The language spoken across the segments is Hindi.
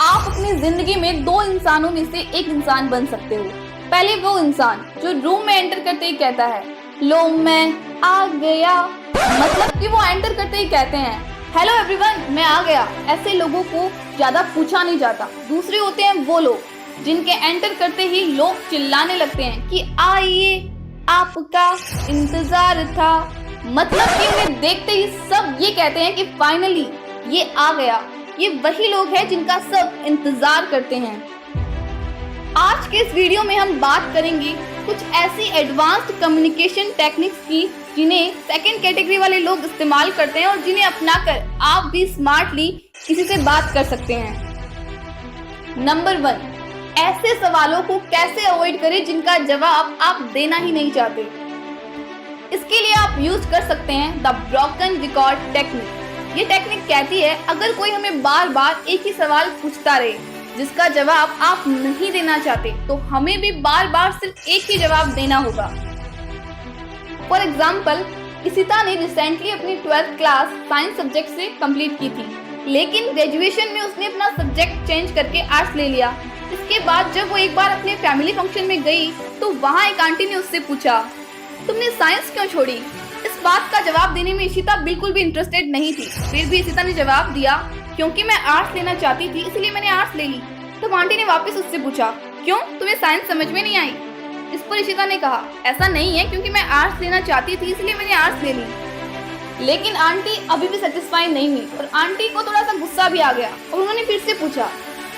आप अपनी जिंदगी में दो इंसानों में से एक इंसान बन सकते हो। पहले वो इंसान जो रूम में एंटर करते ही कहता है लो मैं आ गया, मतलब कि वो एंटर करते ही कहते हैं हेलो एवरीवन मैं आ गया। ऐसे लोगों को ज्यादा पूछा नहीं जाता। दूसरे होते हैं वो लोग जिनके एंटर करते ही लोग चिल्लाने लगते हैं कि आइए आपका इंतजार था, मतलब कि उन्हें देखते ही सब ये कहते हैं कि फाइनली ये आ गया। ये वही लोग हैं जिनका सब इंतजार करते हैं। आज के इस वीडियो में हम बात करेंगे कुछ ऐसी एडवांस्ड कम्युनिकेशन टेक्निक्स की जिन्हें सेकंड कैटेगरी वाले लोग इस्तेमाल करते हैं और जिन्हें अपनाकर आप भी स्मार्टली किसी से बात कर सकते हैं। नंबर 1, ऐसे सवालों को कैसे अवॉइड करें जिनका जवाब आप देना ही नहीं चाहते। इसके लिए आप यूज कर सकते हैं द ब्रोकन रिकॉर्ड टेक्निक। ये टेक्निक कहती है अगर कोई हमें बार बार एक ही सवाल पूछता रहे जिसका जवाब आप नहीं देना चाहते तो हमें भी बार बार सिर्फ एक ही जवाब देना होगा। फॉर एग्जाम्पल, इशिता ने रिसेंटली अपनी 12th क्लास साइंस सब्जेक्ट से कंप्लीट की थी, लेकिन ग्रेजुएशन में उसने अपना सब्जेक्ट चेंज करके आर्ट्स ले लिया। इसके बाद जब वो एक बार अपने फैमिली फंक्शन में गई तो वहाँ एक आंटी ने उससे पूछा तुमने साइंस क्यों छोड़ी। इस बात का जवाब देने में इशिता बिल्कुल भी इंटरेस्टेड नहीं थी। फिर भी इशिता ने जवाब दिया क्योंकि मैं आर्ट्स लेना चाहती थी इसलिए मैंने आर्ट्स ले ली। तब आंटी ने वापस उससे पूछा क्यों, तुम्हें साइंस समझ में नहीं आई। इस पर इशिता ने कहा ऐसा नहीं है, क्योंकि मैं आर्ट्स लेना चाहती थी इसलिए मैंने आर्ट्स ले ली। लेकिन आंटी अभी भी सेटिस्फाई नहीं हुई और आंटी को थोड़ा सा गुस्सा भी आ गया और उन्होंने फिर से पूछा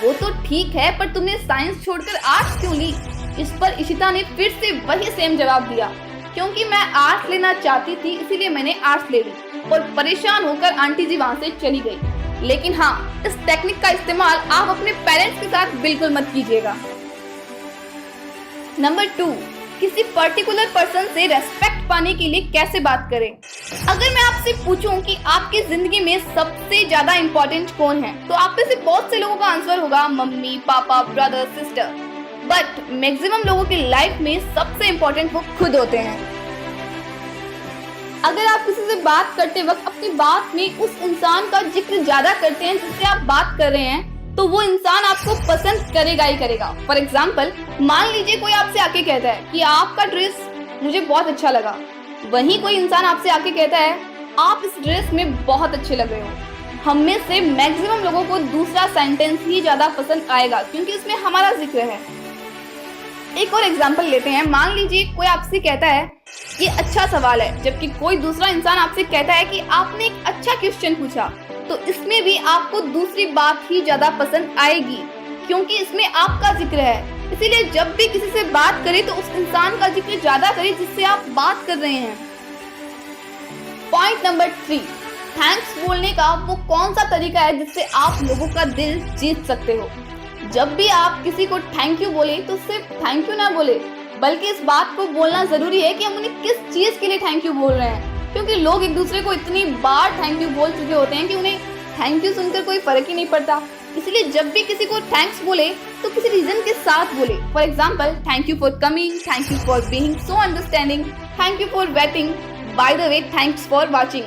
वो तो ठीक है पर तुमने साइंस छोड़कर आर्ट्स क्यों ली। इस पर इशिता ने फिर से वही सेम जवाब दिया क्योंकि मैं आर्ट्स लेना चाहती थी इसीलिए मैंने आर्ट्स ले ली। और परेशान होकर आंटी जी वहाँ से चली गई। लेकिन हाँ, इस टेक्निक का इस्तेमाल आप अपने पेरेंट्स के साथ बिल्कुल मत कीजिएगा। नंबर 2, किसी पर्टिकुलर पर्सन से रेस्पेक्ट पाने के लिए कैसे बात करें। अगर मैं आपसे पूछूं कि आपकी जिंदगी में सबसे ज्यादा इम्पोर्टेंट कौन है तो आप में से बहुत से लोगों का आंसर होगा मम्मी, पापा, ब्रदर, सिस्टर। बट मैक्सिमम लोगों की लाइफ में सबसे इम्पोर्टेंट वो खुद होते हैं। अगर आप किसी से बात करते वक्त अपनी बात में उस इंसान का जिक्र ज्यादा करते हैं जिससे आप बात कर रहे हैं तो वो इंसान आपको पसंद करेगा ही करेगा। फॉर एग्जाम्पल, मान लीजिए कोई आपसे आके कहता है कि आपका ड्रेस मुझे बहुत अच्छा लगा। वहीं कोई इंसान आपसे आके कहता है आप इस ड्रेस में बहुत अच्छे लग रहे हो। हम में से मैक्सिमम लोगों को दूसरा सेंटेंस ही ज्यादा पसंद आएगा क्योंकि उसमें हमारा जिक्र है। एक और एग्जाम्पल लेते हैं। मान लीजिए कोई आपसे कहता है ये अच्छा सवाल है, जबकि कोई दूसरा इंसान आपसे कहता है कि आपने एक अच्छा क्वेश्चन पूछा, तो इसमें भी आपको दूसरी बात ही ज्यादा पसंद आएगी क्योंकि इसमें आपका जिक्र है। इसीलिए जब भी किसी से बात करें तो उस इंसान का जिक्र ज्यादा करें जिससे आप बात कर रहे हैं। पॉइंट नंबर 3, थैंक्स बोलने का वो कौन सा तरीका है जिससे आप लोगों का दिल जीत सकते हो। जब भी आप किसी को थैंक यू बोले तो सिर्फ थैंक यू ना बोले, बल्कि इस बात को बोलना जरूरी है कि हम उन्हें किस चीज के लिए थैंक यू बोल रहे हैं, क्योंकि लोग एक दूसरे को इतनी बार थैंक यू बोल चुके होते हैं कि उन्हें थैंक यू सुनकर कोई फर्क ही नहीं पड़ता। इसलिए जब भी किसी को थैंक्स बोले तो किसी रीजन के साथ बोले। For example, thank you for coming, thank you for being so understanding, thank you for waiting, by the way thanks for watching.